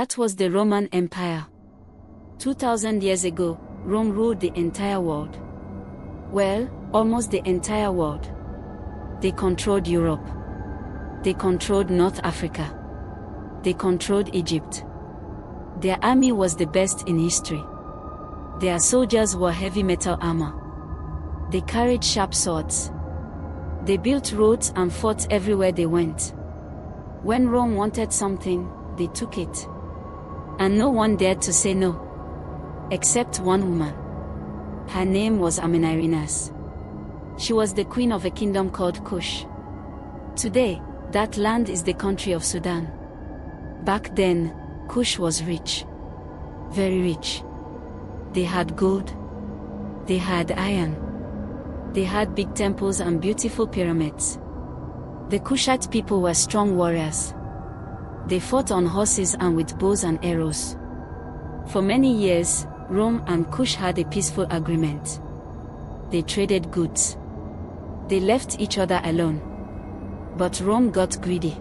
That was the Roman Empire. 2000 years ago, Rome ruled the entire world. Well, almost the entire world. They controlled Europe. They controlled North Africa. They controlled Egypt. Their army was the best in history. Their soldiers wore heavy metal armor. They carried sharp swords. They built roads and fought everywhere they went. When Rome wanted something, they took it. And no one dared to say no. Except one woman. Her name was Amanirenas. She was the queen of a kingdom called Kush. Today, that land is the country of Sudan. Back then, Kush was rich. Very rich. They had gold. They had iron. They had big temples and beautiful pyramids. The Kushite people were strong warriors. They fought on horses and with bows and arrows. For many years, Rome and Kush had a peaceful agreement. They traded goods. They left each other alone. But Rome got greedy.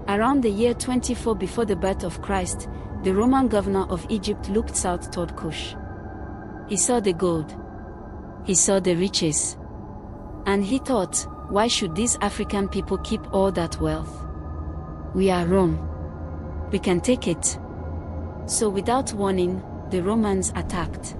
Around the year 24 before the birth of Christ, the Roman governor of Egypt looked south toward Kush. He saw the gold. He saw the riches. And he thought, why should these African people keep all that wealth? We are Rome. We can take it. So without warning, the Romans attacked.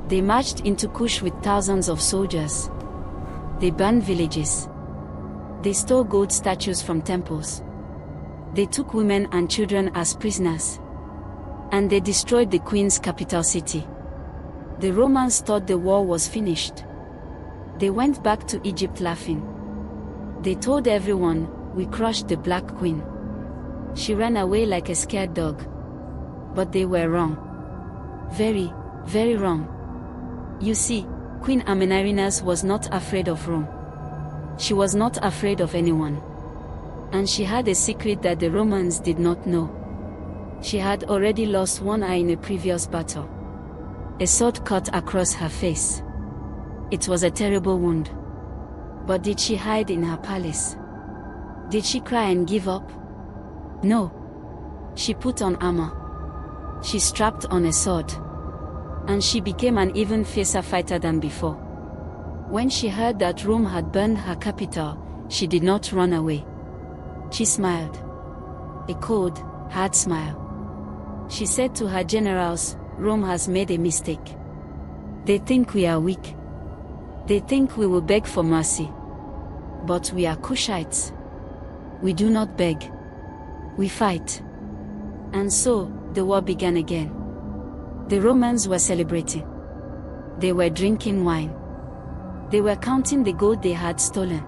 They marched into Kush with thousands of soldiers. They burned villages. They stole gold statues from temples. They took women and children as prisoners. And they destroyed the queen's capital city. The Romans thought the war was finished. They went back to Egypt laughing. They told everyone, we crushed the Black Queen. She ran away like a scared dog. But they were wrong. Very, very wrong. You see, Queen Amanirenas was not afraid of Rome. She was not afraid of anyone. And she had a secret that the Romans did not know. She had already lost one eye in a previous battle. A sword cut across her face. It was a terrible wound. But did she hide in her palace? Did she cry and give up? No. She put on armor. She strapped on a sword. And she became an even fiercer fighter than before. When she heard that Rome had burned her capital, she did not run away. She smiled. A cold, hard smile. She said to her generals, Rome has made a mistake. They think we are weak. They think we will beg for mercy. But we are Kushites. We do not beg. We fight. And so, the war began again. The Romans were celebrating. They were drinking wine. They were counting the gold they had stolen.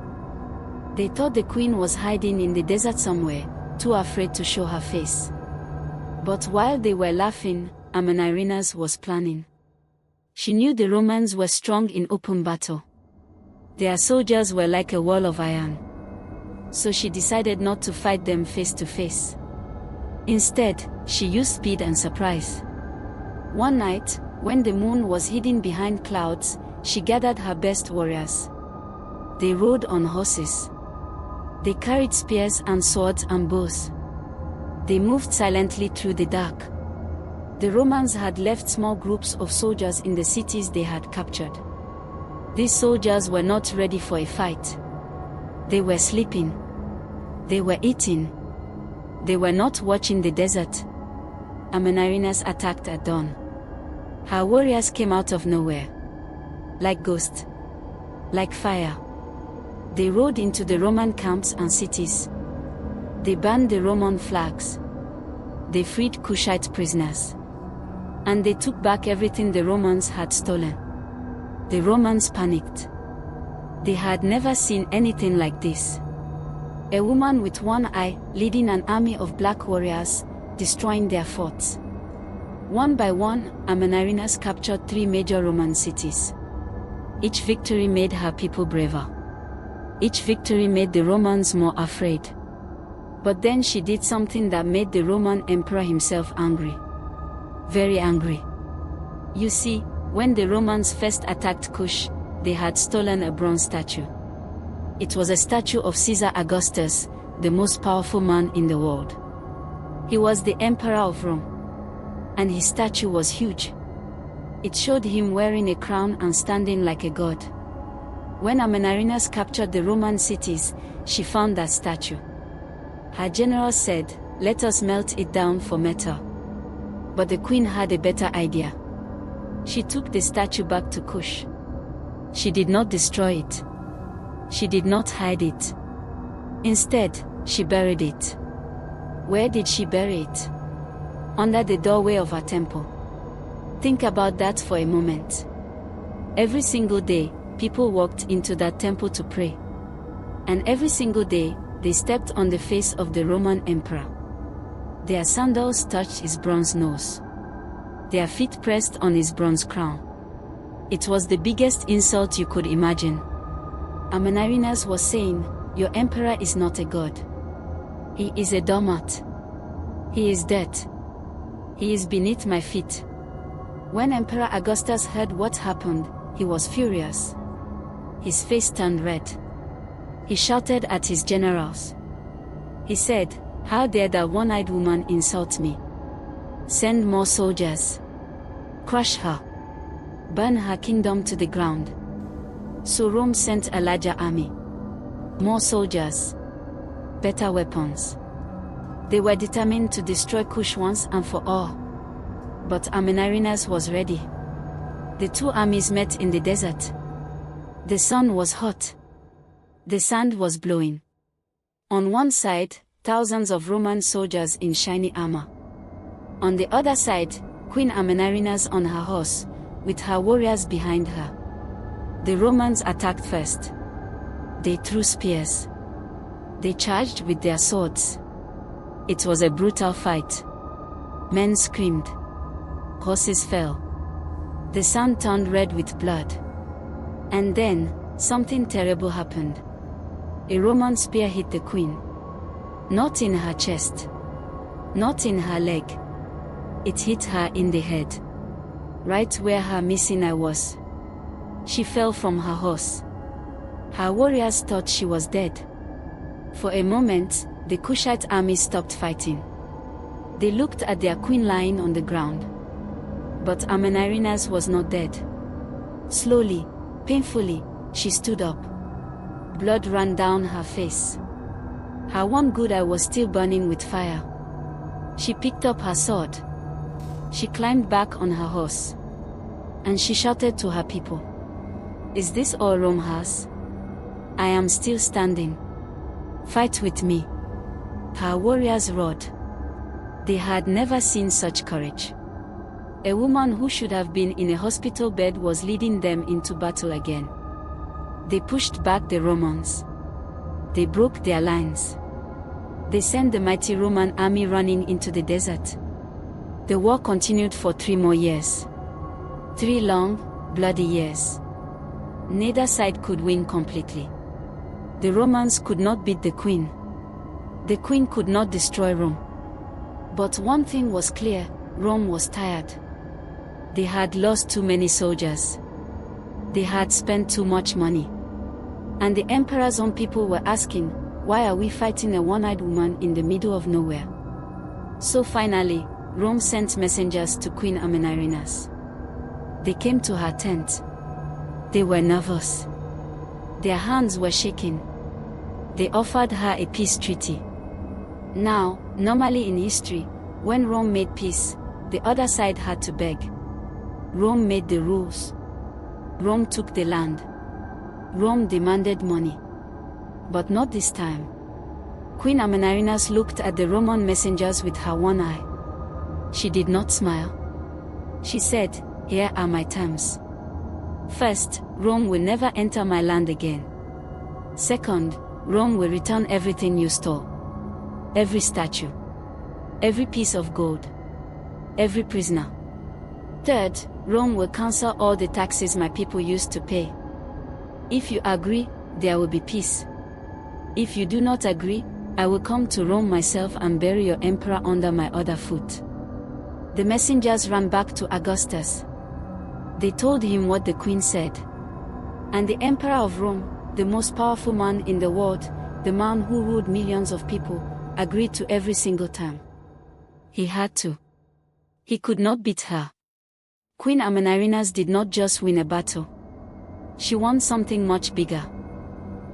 They thought the queen was hiding in the desert somewhere, too afraid to show her face. But while they were laughing, Amanirenas was planning. She knew the Romans were strong in open battle. Their soldiers were like a wall of iron. So she decided not to fight them face to face. Instead, she used speed and surprise. One night, when the moon was hidden behind clouds, she gathered her best warriors. They rode on horses. They carried spears and swords and bows. They moved silently through the dark. The Romans had left small groups of soldiers in the cities they had captured. These soldiers were not ready for a fight. They were sleeping. They were eating. They were not watching the desert. Amanirenas attacked at dawn. Her warriors came out of nowhere. Like ghosts. Like fire. They rode into the Roman camps and cities. They burned the Roman flags. They freed Kushite prisoners. And they took back everything the Romans had stolen. The Romans panicked. They had never seen anything like this. A woman with one eye, leading an army of black warriors, destroying their forts. One by one, Amanirenas captured 3 major Roman cities. Each victory made her people braver. Each victory made the Romans more afraid. But then she did something that made the Roman emperor himself angry. Very angry. You see, when the Romans first attacked Kush, they had stolen a bronze statue. It was a statue of Caesar Augustus, the most powerful man in the world. He was the Emperor of Rome. And his statue was huge. It showed him wearing a crown and standing like a god. When Amanirenas captured the Roman cities, she found that statue. Her generals said, "Let us melt it down for metal." But the queen had a better idea. She took the statue back to Kush. She did not destroy it. She did not hide it. Instead, she buried it. Where did she bury it? Under the doorway of her temple. Think about that for a moment. Every single day, people walked into that temple to pray. And every single day, they stepped on the face of the Roman emperor. Their sandals touched his bronze nose. Their feet pressed on his bronze crown. It was the biggest insult you could imagine. Amanirenas was saying, "Your emperor is not a god. He is a doormat. He is dead. He is beneath my feet." When Emperor Augustus heard what happened, he was furious. His face turned red. He shouted at his generals. He said, "How dare that one-eyed woman insult me? Send more soldiers. Crush her. Burn her kingdom to the ground." So Rome sent a larger army. More soldiers. Better weapons. They were determined to destroy Kush once and for all. But Amanirenas was ready. The two armies met in the desert. The sun was hot. The sand was blowing. On one side, thousands of Roman soldiers in shiny armor. On the other side, Queen Amanirenas on her horse, with her warriors behind her. The Romans attacked first. They threw spears. They charged with their swords. It was a brutal fight. Men screamed. Horses fell. The sand turned red with blood. And then, something terrible happened. A Roman spear hit the queen. Not in her chest. Not in her leg. It hit her in the head. Right where her missing eye was. She fell from her horse. Her warriors thought she was dead. For a moment, the Kushite army stopped fighting. They looked at their queen lying on the ground. But Amanirenas was not dead. Slowly, painfully, she stood up. Blood ran down her face. Her one good eye was still burning with fire. She picked up her sword. She climbed back on her horse. And she shouted to her people, "Is this all Rome has? I am still standing. Fight with me." Her warriors roared. They had never seen such courage. A woman who should have been in a hospital bed was leading them into battle again. They pushed back the Romans. They broke their lines. They sent the mighty Roman army running into the desert. The war continued for 3 more years. 3 long, bloody years. Neither side could win completely. The Romans could not beat the queen. The queen could not destroy Rome. But one thing was clear, Rome was tired. They had lost too many soldiers. They had spent too much money. And the emperor's own people were asking, "Why are we fighting a one-eyed woman in the middle of nowhere?" So finally, Rome sent messengers to Queen Amanirenas. They came to her tent. They were nervous. Their hands were shaking. They offered her a peace treaty. Now, normally in history, when Rome made peace, the other side had to beg. Rome made the rules. Rome took the land. Rome demanded money. But not this time. Queen Amanirenas looked at the Roman messengers with her one eye. She did not smile. She said, "Here are my terms. First, Rome will never enter my land again. Second, Rome will return everything you stole. Every statue. Every piece of gold. Every prisoner. Third, Rome will cancel all the taxes my people used to pay. If you agree, there will be peace. If you do not agree, I will come to Rome myself and bury your emperor under my other foot." The messengers ran back to Augustus. They told him what the queen said. And the emperor of Rome, the most powerful man in the world, the man who ruled millions of people, agreed to every single term. He had to. He could not beat her. Queen Amanirenas did not just win a battle. She won something much bigger.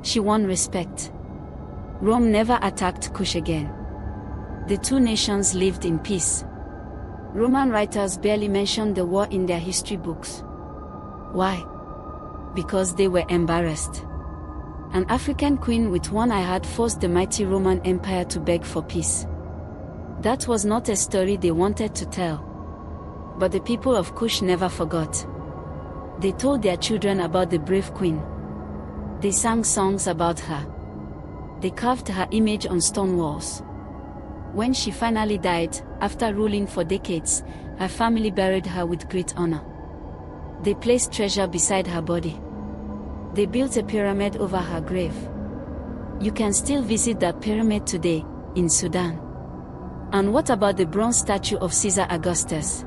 She won respect. Rome never attacked Kush again. The two nations lived in peace. Roman writers barely mentioned the war in their history books. Why? Because they were embarrassed. An African queen with one eye had forced the mighty Roman Empire to beg for peace. That was not a story they wanted to tell. But the people of Kush never forgot. They told their children about the brave queen. They sang songs about her. They carved her image on stone walls. When she finally died, after ruling for decades, her family buried her with great honor. They placed treasure beside her body. They built a pyramid over her grave. You can still visit that pyramid today, in Sudan. And what about the bronze statue of Caesar Augustus?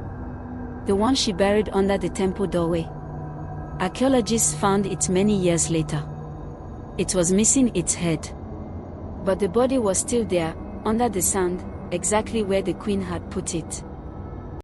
The one she buried under the temple doorway? Archaeologists found it many years later. It was missing its head. But the body was still there, under the sand, exactly where the queen had put it.